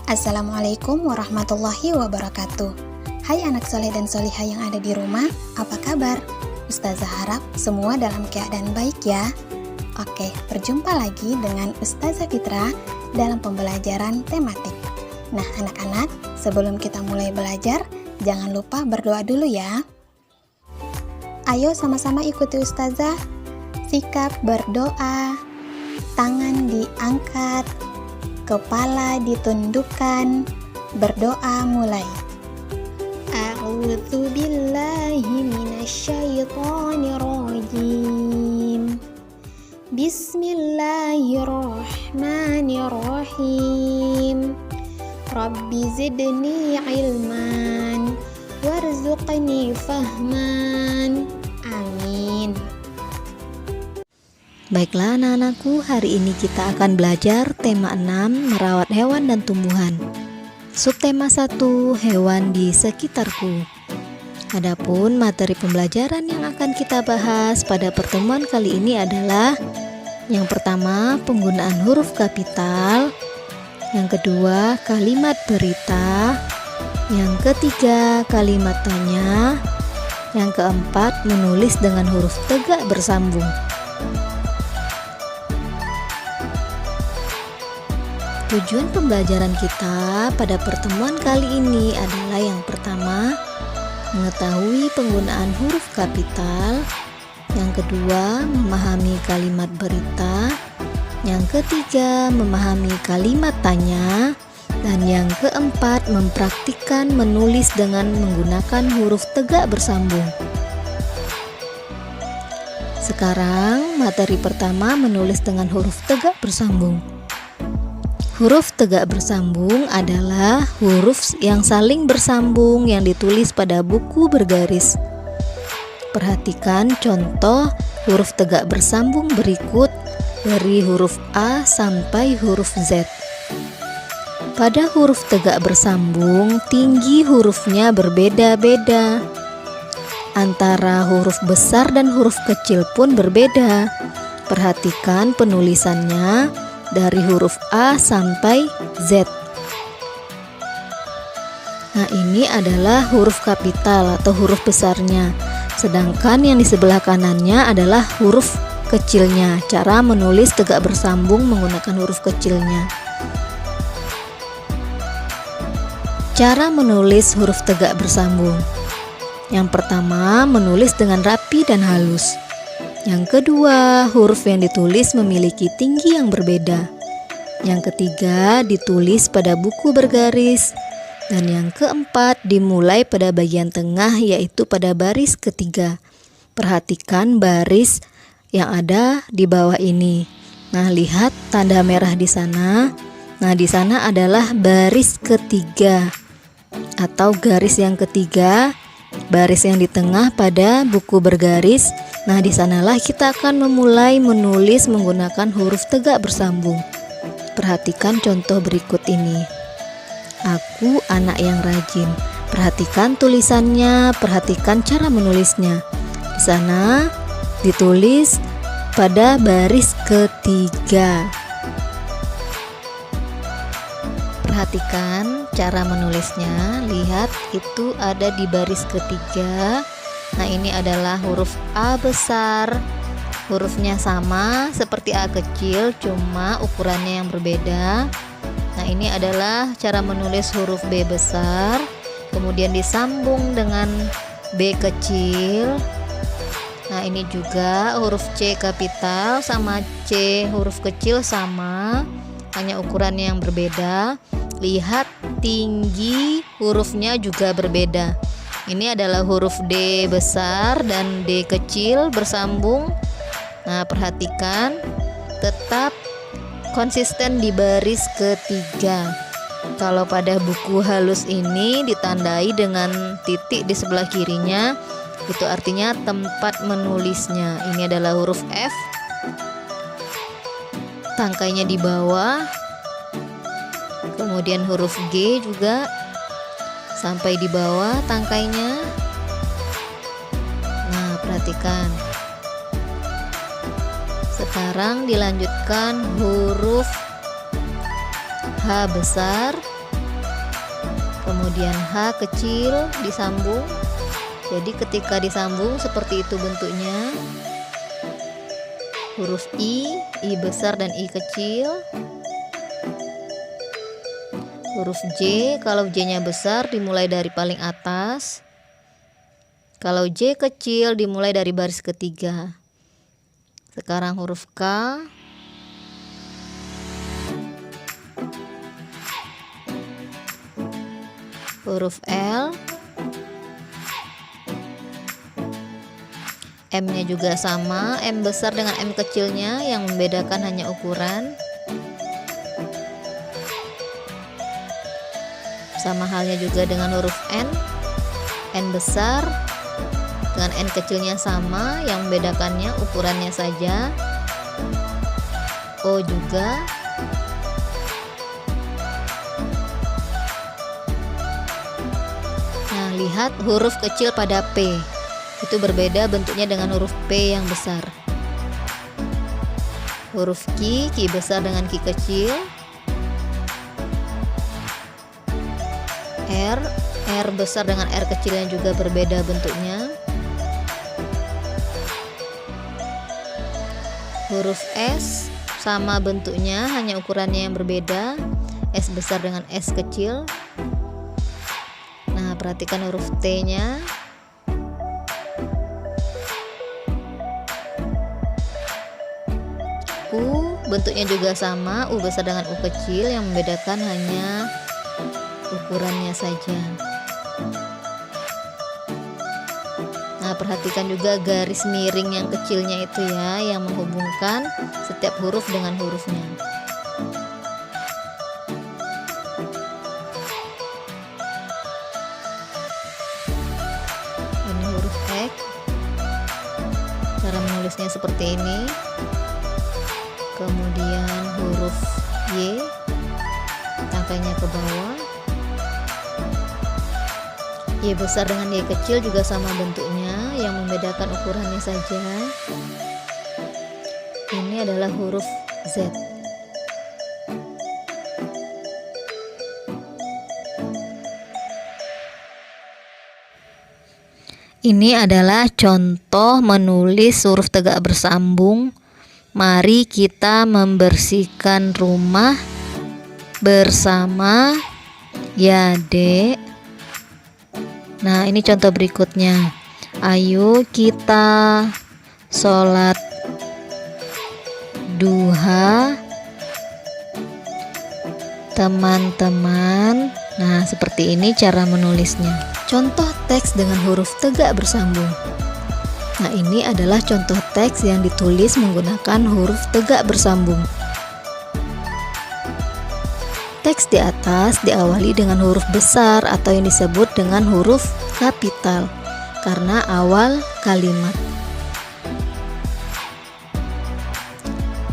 Assalamualaikum warahmatullahi wabarakatuh. Hai anak soleh dan solihah yang ada di rumah, apa kabar? Ustazah harap semua dalam keadaan baik ya. Oke, berjumpa lagi dengan Ustazah Fitra dalam pembelajaran tematik. Nah anak-anak, sebelum kita mulai belajar, jangan lupa berdoa dulu ya. Ayo sama-sama ikuti Ustazah. Sikap berdoa, tangan diangkat, kepala ditundukkan, berdoa mulai. A'udzu billahi minasyaitonir rajim. Bismillahirrahmanirrahim. Rabbi zidni ilman warzuqni fahman. Amin. Baiklah anak-anakku, hari ini kita akan belajar tema 6, merawat hewan dan tumbuhan. Subtema 1, hewan di sekitarku. Adapun materi pembelajaran yang akan kita bahas pada pertemuan kali ini adalah yang pertama, penggunaan huruf kapital. Yang kedua, kalimat berita. Yang ketiga, kalimat tanya. Yang keempat, menulis dengan huruf tegak bersambung. Tujuan pembelajaran kita pada pertemuan kali ini adalah yang pertama, mengetahui penggunaan huruf kapital. Yang kedua, memahami kalimat berita. Yang ketiga, memahami kalimat tanya. Dan yang keempat, mempraktikkan menulis dengan menggunakan huruf tegak bersambung. Sekarang, materi pertama menulis dengan huruf tegak bersambung. Huruf tegak bersambung adalah huruf yang saling bersambung yang ditulis pada buku bergaris. Perhatikan contoh huruf tegak bersambung berikut dari huruf A sampai huruf Z. Pada huruf tegak bersambung, tinggi hurufnya berbeda-beda. Antara huruf besar dan huruf kecil pun berbeda. Perhatikan penulisannya dari huruf A sampai Z. Nah, ini adalah huruf kapital atau huruf besarnya. Sedangkan yang di sebelah kanannya adalah huruf kecilnya. Cara menulis tegak bersambung menggunakan huruf kecilnya. Cara menulis huruf tegak bersambung. Yang pertama, menulis dengan rapi dan halus. Yang kedua, huruf yang ditulis memiliki tinggi yang berbeda. Yang ketiga, ditulis pada buku bergaris. Dan yang keempat, dimulai pada bagian tengah, yaitu pada baris ketiga. Perhatikan baris yang ada di bawah ini. Nah, lihat tanda merah di sana. Nah, di sana adalah baris ketiga atau garis yang ketiga. Baris yang di tengah pada buku bergaris. Nah, di sanalah kita akan memulai menulis menggunakan huruf tegak bersambung. Perhatikan contoh berikut ini. Aku anak yang rajin. Perhatikan tulisannya, perhatikan cara menulisnya. Di sana ditulis pada baris ketiga. Perhatikan cara menulisnya, lihat itu ada di baris ketiga. Nah, ini adalah huruf A besar. Hurufnya sama seperti A kecil, cuma ukurannya yang berbeda. Nah, ini adalah cara menulis huruf B besar, kemudian disambung dengan B kecil. Nah, ini juga huruf C kapital sama C huruf kecil sama, hanya ukurannya yang berbeda. Lihat tinggi hurufnya juga berbeda. Ini adalah huruf D besar dan D kecil bersambung. Nah, perhatikan tetap konsisten di baris ketiga. Kalau pada buku halus ini ditandai dengan titik di sebelah kirinya, itu artinya tempat menulisnya. Ini adalah huruf F. Tangkainya di bawah. Kemudian huruf G juga sampai di bawah tangkainya. Nah, perhatikan. Sekarang dilanjutkan huruf H besar. Kemudian H kecil disambung. Jadi ketika disambung seperti itu bentuknya. Huruf I besar dan I kecil. Huruf J, kalau J-nya besar dimulai dari paling atas. Kalau J kecil dimulai dari baris ketiga. Sekarang huruf K. Huruf L. M-nya juga sama, M besar dengan M kecilnya, yang membedakan hanya ukuran. Sama halnya juga dengan huruf N. N besar dengan N kecilnya sama, yang membedakannya ukurannya saja. O juga. Nah, lihat huruf kecil pada P. Itu berbeda bentuknya dengan huruf P yang besar. Huruf Q besar dengan Q kecil. R besar dengan R kecil yang juga berbeda bentuknya. Huruf S sama bentuknya, hanya ukurannya yang berbeda. S besar dengan S kecil. Nah, perhatikan huruf T-nya. U bentuknya juga sama, U besar dengan U kecil, yang membedakan hanya ukurannya saja. Nah, perhatikan juga garis miring yang kecilnya itu ya, yang menghubungkan setiap huruf dengan hurufnya. Ini huruf X. Cara menulisnya seperti ini. Kemudian huruf Y, tangkainya ke bawah. Y besar dengan Y kecil juga sama bentuknya, yang membedakan ukurannya saja. Ini adalah huruf Z. Ini adalah contoh menulis huruf tegak bersambung. Mari kita membersihkan rumah bersama ya, Dek. Nah, ini contoh berikutnya. Ayo kita sholat duha, teman-teman. Nah, seperti ini cara menulisnya. Contoh teks dengan huruf tegak bersambung. Nah, ini adalah contoh teks yang ditulis menggunakan huruf tegak bersambung. Teks di atas diawali dengan huruf besar atau yang disebut dengan huruf kapital karena awal kalimat.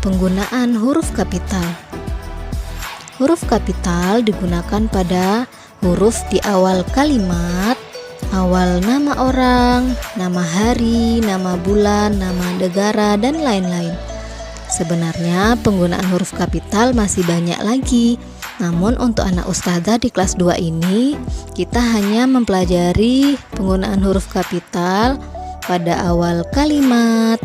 Penggunaan huruf kapital. Huruf kapital digunakan pada huruf di awal kalimat, awal nama orang, nama hari, nama bulan, nama negara, dan lain-lain. Sebenarnya penggunaan huruf kapital masih banyak lagi. Namun untuk anak ustazah di kelas 2 ini, kita hanya mempelajari penggunaan huruf kapital pada awal kalimat,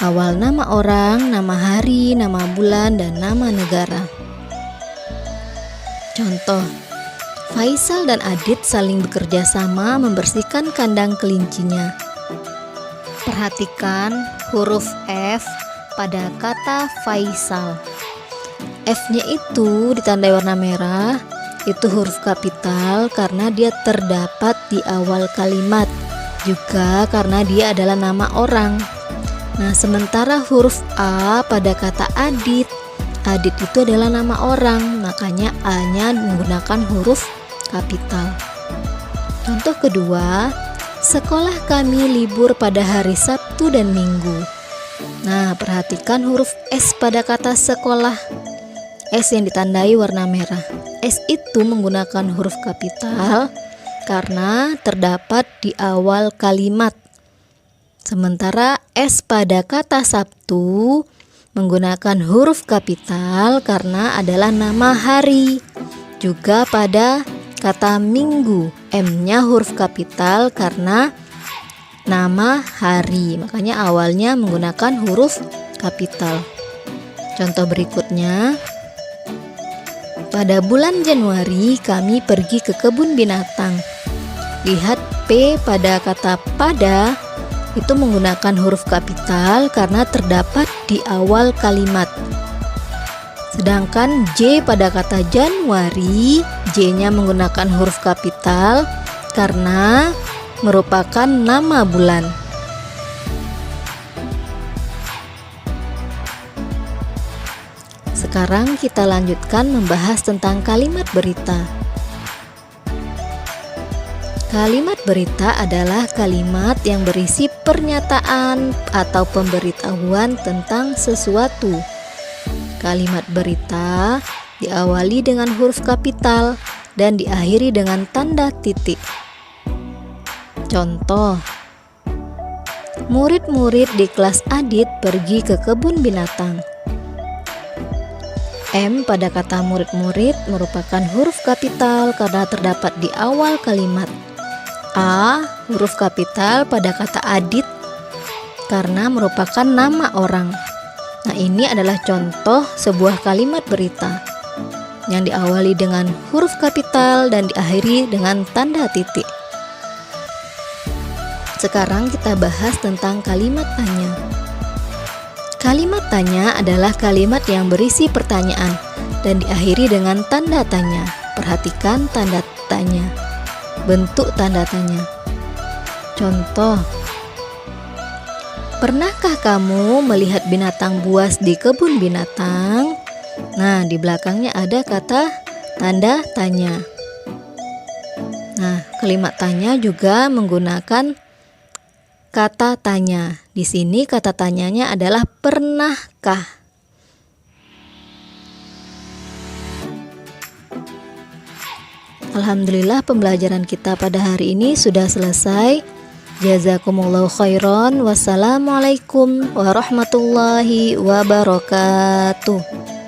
awal nama orang, nama hari, nama bulan, dan nama negara. Contoh, Faisal dan Adit saling bekerja sama membersihkan kandang kelincinya. Perhatikan huruf F pada kata Faisal. F-nya itu ditandai warna merah, itu huruf kapital karena dia terdapat di awal kalimat, juga karena dia adalah nama orang. Nah, sementara huruf A pada kata Adit, Adit itu adalah nama orang, makanya A-nya menggunakan huruf kapital. Contoh kedua, sekolah kami libur pada hari Sabtu dan Minggu. Nah, perhatikan huruf S pada kata sekolah. S yang ditandai warna merah. S itu menggunakan huruf kapital karena terdapat di awal kalimat. Sementara S pada kata Sabtu menggunakan huruf kapital karena adalah nama hari. Juga pada kata minggu. M-nya huruf kapital karena nama hari, makanya awalnya menggunakan huruf kapital. Contoh berikutnya, pada bulan Januari kami pergi ke kebun binatang. Lihat P pada kata pada itu menggunakan huruf kapital karena terdapat di awal kalimat. Sedangkan J pada kata Januari, J-nya menggunakan huruf kapital karena merupakan nama bulan. Sekarang kita lanjutkan membahas tentang kalimat berita. Kalimat berita adalah kalimat yang berisi pernyataan atau pemberitahuan tentang sesuatu. Kalimat berita diawali dengan huruf kapital dan diakhiri dengan tanda titik. Contoh, murid-murid di kelas Adit pergi ke kebun binatang. M pada kata murid-murid merupakan huruf kapital karena terdapat di awal kalimat. A huruf kapital pada kata Adit karena merupakan nama orang. Nah, ini adalah contoh sebuah kalimat berita yang diawali dengan huruf kapital dan diakhiri dengan tanda titik. Sekarang kita bahas tentang kalimat tanya. Kalimat tanya adalah kalimat yang berisi pertanyaan dan diakhiri dengan tanda tanya. Perhatikan tanda tanya, bentuk tanda tanya. Contoh, pernahkah kamu melihat binatang buas di kebun binatang? Nah, di belakangnya ada kata tanda tanya. Nah, kalimat tanya juga menggunakan kata tanya. Di sini kata tanyanya adalah pernahkah. Alhamdulillah, pembelajaran kita pada hari ini sudah selesai. Jazakumullahu khairan. Wassalamualaikum warahmatullahi wabarakatuh.